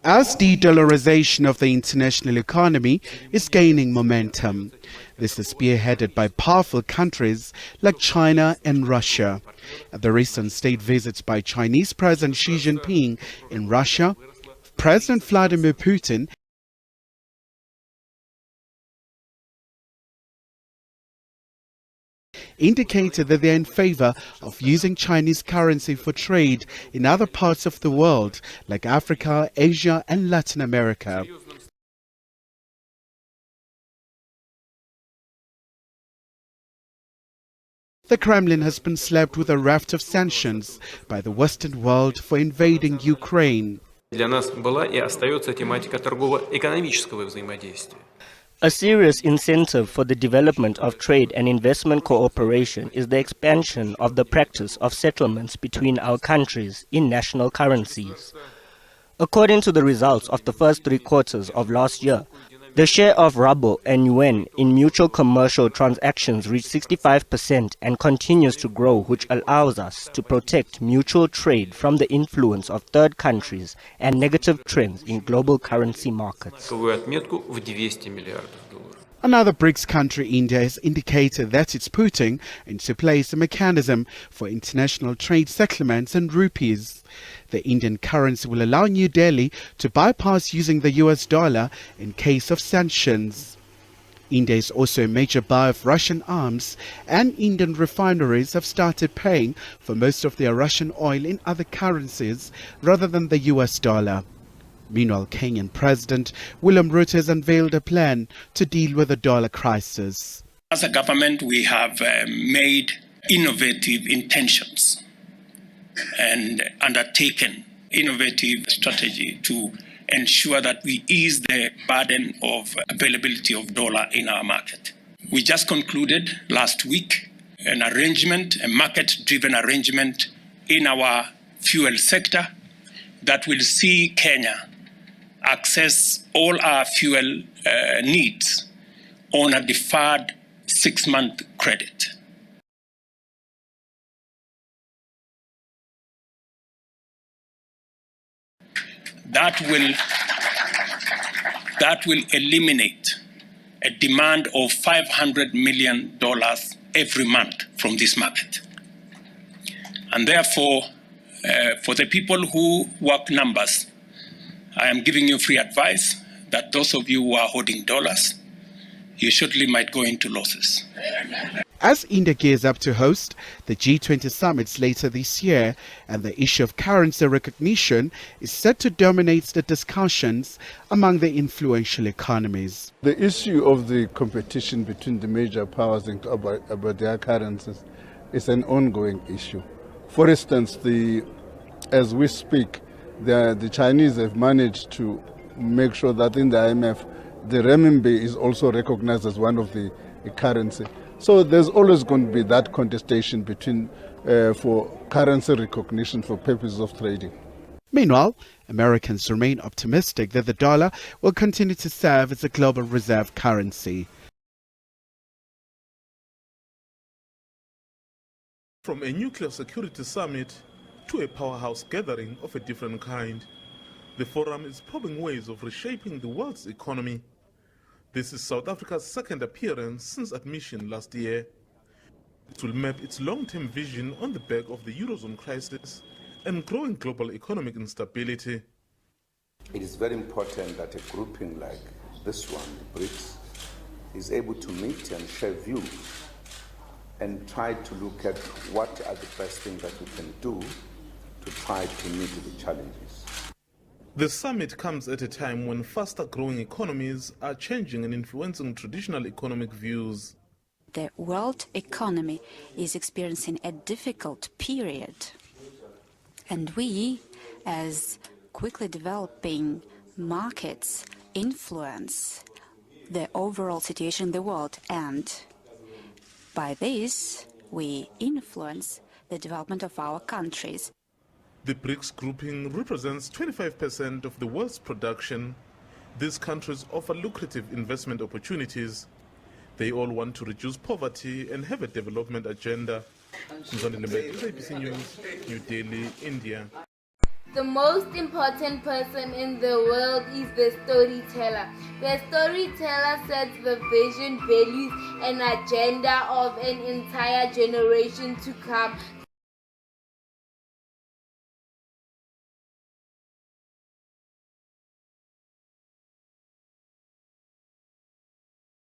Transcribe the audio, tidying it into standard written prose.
as de-dollarization of the international economy is gaining momentum. This is spearheaded by powerful countries like China and Russia. At the recent state visits by Chinese President Xi Jinping in Russia, President Vladimir Putin indicated that they are in favor of using Chinese currency for trade in other parts of the world like Africa, Asia and Latin America. The Kremlin has been slapped with a raft of sanctions by the Western world for invading Ukraine. Для нас была и остается тематика торгово-экономического взаимодействия. A serious incentive for the development of trade and investment cooperation is the expansion of the practice of settlements between our countries in national currencies. According to the results of the first 3 quarters of last year, the share of ruble and yuan in mutual commercial transactions reached 65% and continues to grow, which allows us to protect mutual trade from the influence of third countries and negative trends in global currency markets. Another BRICS country, India, has indicated that it's putting into place a mechanism for international trade settlements in rupees. The Indian currency will allow New Delhi to bypass using the US dollar in case of sanctions. India is also a major buyer of Russian arms, and Indian refineries have started paying for most of their Russian oil in other currencies rather than the US dollar. Meanwhile, Kenyan President William Ruto has unveiled a plan to deal with the dollar crisis. As a government, we have made innovative intentions and undertaken innovative strategy to ensure that we ease the burden of availability of dollar in our market. We just concluded last week an arrangement, a market-driven arrangement in our fuel sector that will see Kenya access all our fuel needs on a deferred 6-month credit. That will eliminate a demand of $500 million every month from this market. And therefore, for the people who work numbers, I am giving you free advice that those of you who are holding dollars, you surely might go into losses. As India gears up to host the G20 summits later this year, and the issue of currency recognition is set to dominate the discussions among the influential economies. The issue of the competition between the major powers about their currencies is an ongoing issue. For instance, as we speak, the Chinese have managed to make sure that in the IMF, the renminbi is also recognized as one of the currency. So there's always going to be that contestation between for currency recognition for purposes of trading. Meanwhile, Americans remain optimistic that the dollar will continue to serve as a global reserve currency. From a nuclear security summit to a powerhouse gathering of a different kind, the forum is probing ways of reshaping the world's economy. This is South Africa's second appearance since admission last year. It will map its long-term vision on the back of the Eurozone crisis and growing global economic instability. It is very important that a grouping like this one, the BRICS, is able to meet and share views and try to look at what are the best things that we can do to try to meet the challenges. The summit comes at a time when faster-growing economies are changing and influencing traditional economic views. The world economy is experiencing a difficult period, and we, as quickly developing markets, influence the overall situation in the world, and by this, we influence the development of our countries. The BRICS grouping represents 25% of the world's production. These countries offer lucrative investment opportunities. They all want to reduce poverty and have a development agenda. ABC News, New Delhi, India. The most important person in the world is the storyteller. The storyteller sets the vision, values, and agenda of an entire generation to come.